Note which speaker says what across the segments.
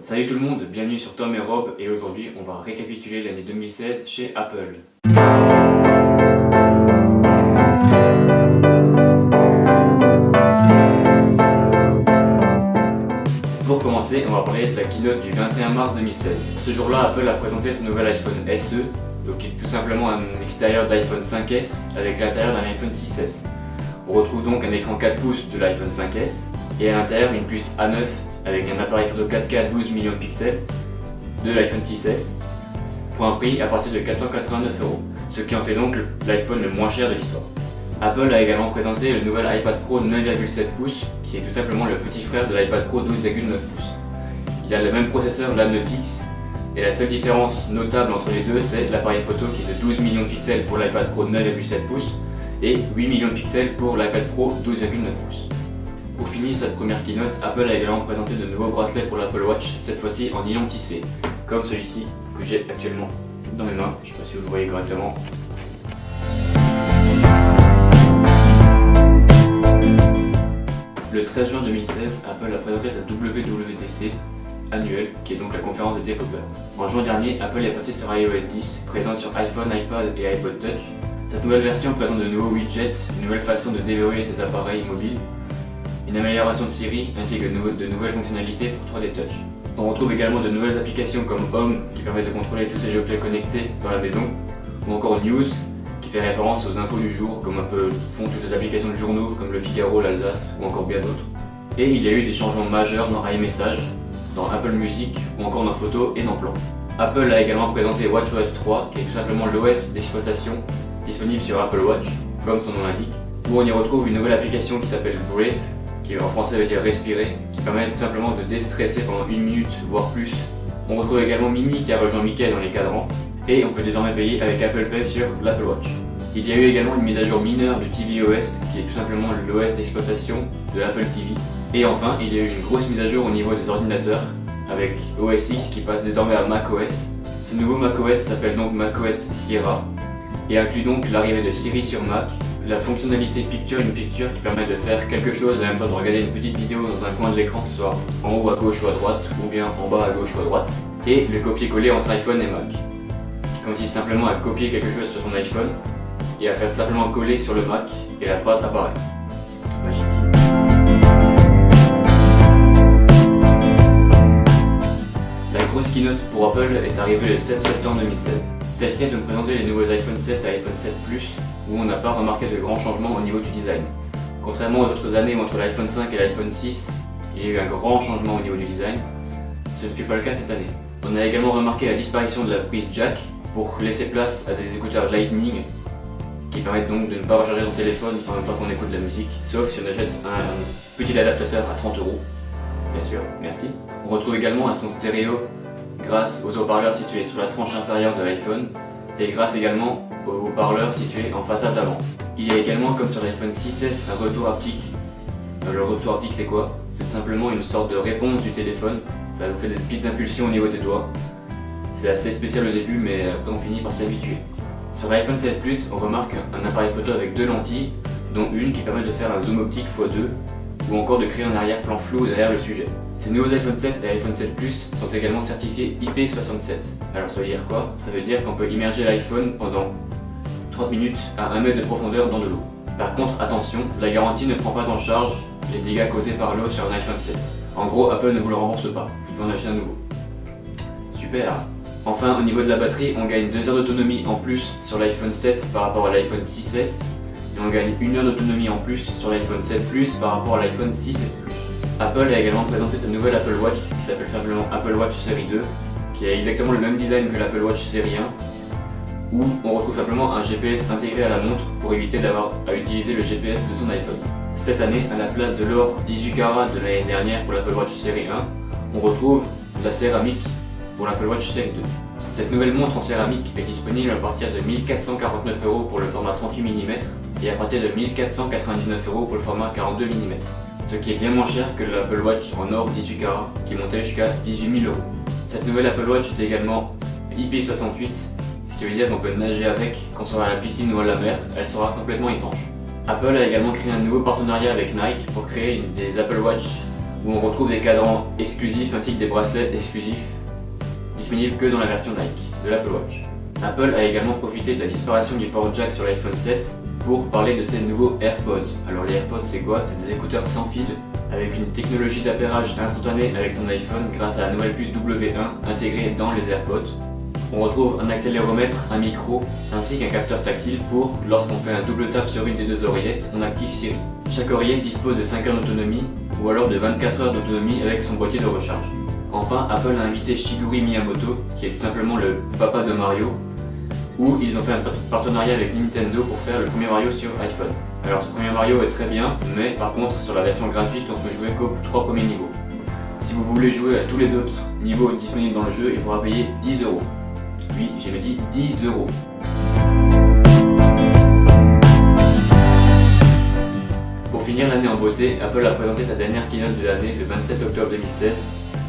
Speaker 1: Salut tout le monde, bienvenue sur Tom et Rob et aujourd'hui on va récapituler l'année 2016 chez Apple. Pour commencer, on va parler de la keynote du 21 mars 2016. Ce jour-là, Apple a présenté son nouvel iPhone SE, donc qui est tout simplement un extérieur d'iPhone 5S avec l'intérieur d'un iPhone 6S. On retrouve donc un écran 4 pouces de l'iPhone 5S et à l'intérieur une puce A9 avec un appareil photo 4K 12 millions de pixels de l'iPhone 6S pour un prix à partir de 489€, ce qui en fait donc l'iPhone le moins cher de l'histoire. Apple a également présenté le nouvel iPad Pro 9,7 pouces qui est tout simplement le petit frère de l'iPad Pro 12,9 pouces. Il a le même processeur l'A9X et la seule différence notable entre les deux c'est l'appareil photo qui est de 12 millions de pixels pour l'iPad Pro 9,7 pouces et 8 millions de pixels pour l'iPad Pro 12,9 pouces. Pour finir cette première keynote, Apple a également présenté de nouveaux bracelets pour l'Apple Watch, cette fois-ci en nylon tissé, comme celui-ci que j'ai actuellement dans mes mains, je ne sais pas si vous le voyez correctement. Le 13 juin 2016, Apple a présenté sa WWDC annuelle, qui est donc la conférence des développeurs. En juin dernier, Apple est passé sur iOS 10, présent sur iPhone, iPad et iPod Touch. Cette nouvelle version présente de nouveaux widgets, une nouvelle façon de déverrouiller ses appareils mobiles, une amélioration de Siri ainsi que de nouvelles fonctionnalités pour 3D Touch. On retrouve également de nouvelles applications comme Home qui permet de contrôler tous ces objets connectés dans la maison, ou encore News qui fait référence aux infos du jour comme un peu font toutes les applications de journaux comme le Figaro, l'Alsace ou encore bien d'autres. Et il y a eu des changements majeurs dans iMessage, dans Apple Music ou encore dans Photos et dans Plans. Apple a également présenté WatchOS 3 qui est tout simplement l'OS d'exploitation disponible sur Apple Watch, comme son nom l'indique, où on y retrouve une nouvelle application qui s'appelle Breathe, qui en français veut dire respirer, qui permet tout simplement de déstresser pendant 1 minute, voire plus. On retrouve également Mini qui a rejoint Mickey dans les cadrans, et on peut désormais payer avec Apple Pay sur l'Apple Watch. Il y a eu également une mise à jour mineure du tvOS, qui est tout simplement l'OS d'exploitation de l'Apple TV. Et enfin, il y a eu une grosse mise à jour au niveau des ordinateurs, avec OS X qui passe désormais à macOS. Ce nouveau macOS s'appelle donc macOS Sierra, et inclut donc l'arrivée de Siri sur Mac, la fonctionnalité Picture in Picture qui permet de faire quelque chose et en même temps de regarder une petite vidéo dans un coin de l'écran, que ce soit en haut à gauche ou à droite, ou bien en bas à gauche ou à droite, et le copier-coller entre iPhone et Mac, qui consiste simplement à copier quelque chose sur son iPhone et à faire simplement coller sur le Mac et la phrase apparaît. Magique. La grosse keynote pour Apple est arrivée le 7 septembre 2016. Celle-ci a donc présenté les nouveaux iPhone 7 et iPhone 7 Plus, où on n'a pas remarqué de grands changements au niveau du design. Contrairement aux autres années où entre l'iPhone 5 et l'iPhone 6, il y a eu un grand changement au niveau du design, ce ne fut pas le cas cette année. On a également remarqué la disparition de la prise jack pour laisser place à des écouteurs Lightning qui permettent donc de ne pas recharger son téléphone en même temps qu'on écoute de la musique, sauf si on achète un petit adaptateur à 30€, bien sûr, merci. On retrouve également un son stéréo grâce aux haut-parleurs situés sur la tranche inférieure de l'iPhone et grâce également aux haut-parleurs situés en façade avant. Il y a également, comme sur l'iPhone 6S, un retour haptique. Le retour haptique c'est quoi? C'est tout simplement une sorte de réponse du téléphone, ça vous fait des petites impulsions au niveau des doigts. C'est assez spécial au début mais après on finit par s'y habituer. Sur l'iPhone 7 Plus, on remarque un appareil photo avec 2 lentilles, dont une qui permet de faire un zoom optique x2 ou encore de créer un arrière-plan flou derrière le sujet. Ces nouveaux iPhone 7 et iPhone 7 Plus sont également certifiés IP67. Alors ça veut dire quoi? Ça veut dire qu'on peut immerger l'iPhone pendant 30 minutes à 1 mètre de profondeur dans de l'eau. Par contre, attention, la garantie ne prend pas en charge les dégâts causés par l'eau sur un iPhone 7. En gros, Apple ne vous le rembourse pas, il faut en acheter un nouveau. Super! Enfin, au niveau de la batterie, on gagne 2 heures d'autonomie en plus sur l'iPhone 7 par rapport à l'iPhone 6S, et on gagne 1 heure d'autonomie en plus sur l'iPhone 7 Plus par rapport à l'iPhone 6S Plus. Apple a également présenté sa nouvelle Apple Watch qui s'appelle simplement Apple Watch Série 2, qui a exactement le même design que l'Apple Watch Série 1, où on retrouve simplement un GPS intégré à la montre pour éviter d'avoir à utiliser le GPS de son iPhone. Cette année, à la place de l'or 18 carats de l'année dernière pour l'Apple Watch Série 1, on retrouve de la céramique pour l'Apple Watch Série 2. Cette nouvelle montre en céramique est disponible à partir de 1449€ pour le format 38 mm et à partir de 1499€ pour le format 42 mm, ce qui est bien moins cher que l'Apple Watch en or 18 carats qui montait jusqu'à 18 000€. Cette nouvelle Apple Watch est également IP68, ce qui veut dire qu'on peut nager avec quand on sera à la piscine ou à la mer, elle sera complètement étanche. Apple a également créé un nouveau partenariat avec Nike pour créer des Apple Watch où on retrouve des cadrans exclusifs ainsi que des bracelets exclusifs disponibles que dans la version Nike de l'Apple Watch. Apple a également profité de la disparition du port jack sur l'iPhone 7 pour parler de ses nouveaux AirPods. Alors les AirPods c'est quoi? C'est des écouteurs sans fil avec une technologie d'appairage instantané avec son iPhone grâce à la nouvelle puce W1 intégrée dans les AirPods. On retrouve un accéléromètre, un micro ainsi qu'un capteur tactile pour, lorsqu'on fait un double tap sur une des deux oreillettes, on active Siri. Chaque oreillette dispose de 5 heures d'autonomie ou alors de 24 heures d'autonomie avec son boîtier de recharge. Enfin, Apple a invité Shigeru Miyamoto, qui est tout simplement le papa de Mario, où ils ont fait un partenariat avec Nintendo pour faire le premier Mario sur iPhone. Alors ce premier Mario est très bien, mais par contre sur la version gratuite on peut jouer qu'aux 3 premiers niveaux. Si vous voulez jouer à tous les autres niveaux disponibles dans le jeu, il faudra payer 10 €. Oui, j'ai bien dit 10 €. Pour finir l'année en beauté, Apple a présenté sa dernière keynote de l'année le 27 octobre 2016,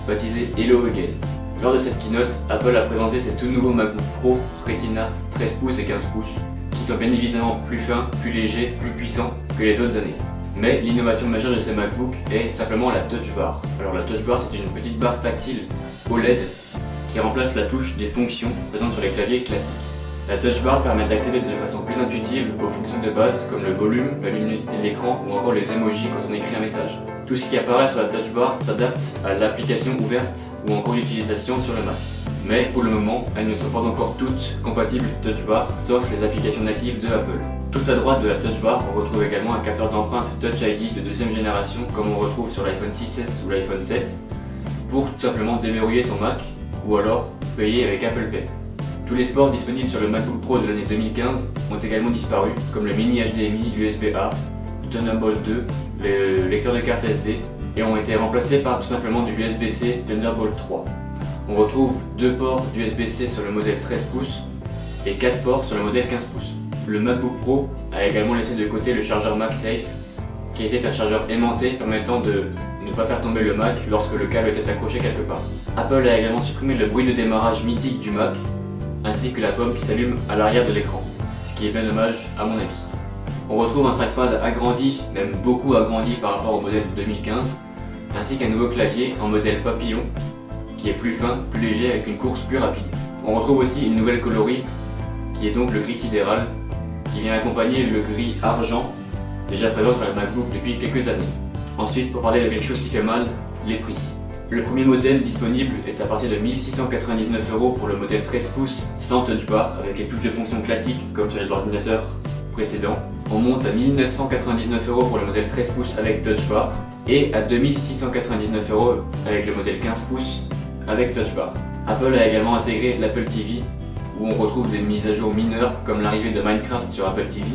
Speaker 1: baptisée Hello Again. Lors de cette keynote, Apple a présenté ses tout nouveaux MacBook Pro Retina 13 pouces et 15 pouces, qui sont bien évidemment plus fins, plus légers, plus puissants que les autres années. Mais l'innovation majeure de ces MacBooks est simplement la Touch Bar. Alors la Touch Bar c'est une petite barre tactile OLED qui remplace la touche des fonctions présentes sur les claviers classiques. La Touch Bar permet d'accéder de façon plus intuitive aux fonctions de base comme le volume, la luminosité de l'écran ou encore les emojis quand on écrit un message. Tout ce qui apparaît sur la Touch Bar s'adapte à l'application ouverte ou encore l'utilisation sur le Mac. Mais pour le moment, elles ne sont pas encore toutes compatibles Touch Bar, sauf les applications natives de Apple. Tout à droite de la Touch Bar, on retrouve également un capteur d'empreinte Touch ID de deuxième génération comme on retrouve sur l'iPhone 6s ou l'iPhone 7 pour tout simplement déverrouiller son Mac ou alors payer avec Apple Pay. Tous les sports disponibles sur le MacBook Pro de l'année 2015 ont également disparu, comme le mini HDMI USB-A, le Thunderbolt 2, le lecteur de carte SD, et ont été remplacés par tout simplement du USB-C Thunderbolt 3. On retrouve 2 ports d'USB-C sur le modèle 13 pouces et 4 ports sur le modèle 15 pouces. Le MacBook Pro a également laissé de côté le chargeur MagSafe, qui était un chargeur aimanté permettant de ne pas faire tomber le Mac lorsque le câble était accroché quelque part. Apple a également supprimé le bruit de démarrage mythique du Mac, ainsi que la pomme qui s'allume à l'arrière de l'écran, ce qui est bien dommage à mon avis. On retrouve un trackpad agrandi, même beaucoup agrandi par rapport au modèle de 2015, ainsi qu'un nouveau clavier en modèle papillon, qui est plus fin, plus léger avec une course plus rapide. On retrouve aussi une nouvelle coloris, qui est donc le gris sidéral, qui vient accompagner le gris argent, déjà présent sur la MacBook depuis quelques années. Ensuite, pour parler de quelque chose qui fait mal, les prix. Le premier modèle disponible est à partir de 1 699 € pour le modèle 13 pouces sans touch bar avec les touches de fonction classiques comme sur les ordinateurs précédents. On monte à 1 999 € pour le modèle 13 pouces avec touch bar et à 2 699 € avec le modèle 15 pouces avec touch bar. Apple a également intégré l'Apple TV où on retrouve des mises à jour mineures comme l'arrivée de Minecraft sur Apple TV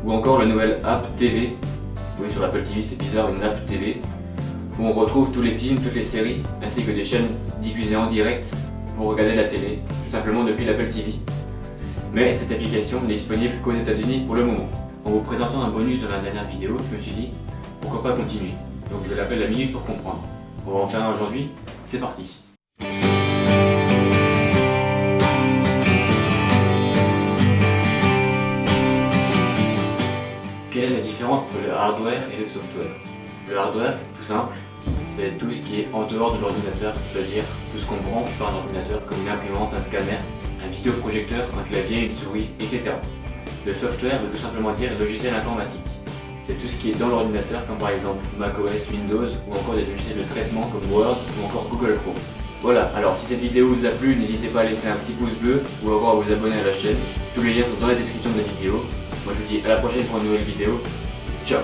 Speaker 1: ou encore la nouvelle app TV. Oui, sur l'Apple TV c'est bizarre, une app TV où on retrouve tous les films, toutes les séries, ainsi que des chaînes diffusées en direct pour regarder la télé, tout simplement depuis l'Apple TV. Mais cette application n'est disponible qu'aux États-Unis pour le moment. En vous présentant un bonus de la dernière vidéo, je me suis dit, pourquoi pas continuer. Donc je l'appelle la minute pour comprendre. On va en faire un aujourd'hui, c'est parti. Quelle est la différence entre le hardware et le software? Le hardware, c'est tout simple, c'est tout ce qui est en dehors de l'ordinateur, c'est-à-dire tout ce qu'on branche sur un ordinateur comme une imprimante, un scanner, un vidéoprojecteur, un clavier, une souris, etc. Le software veut tout simplement dire logiciel informatique. C'est tout ce qui est dans l'ordinateur, comme par exemple macOS, Windows ou encore des logiciels de traitement comme Word ou encore Google Chrome. Voilà, alors si cette vidéo vous a plu, n'hésitez pas à laisser un petit pouce bleu ou encore à vous abonner à la chaîne. Tous les liens sont dans la description de la vidéo. Moi je vous dis à la prochaine pour une nouvelle vidéo. Ciao!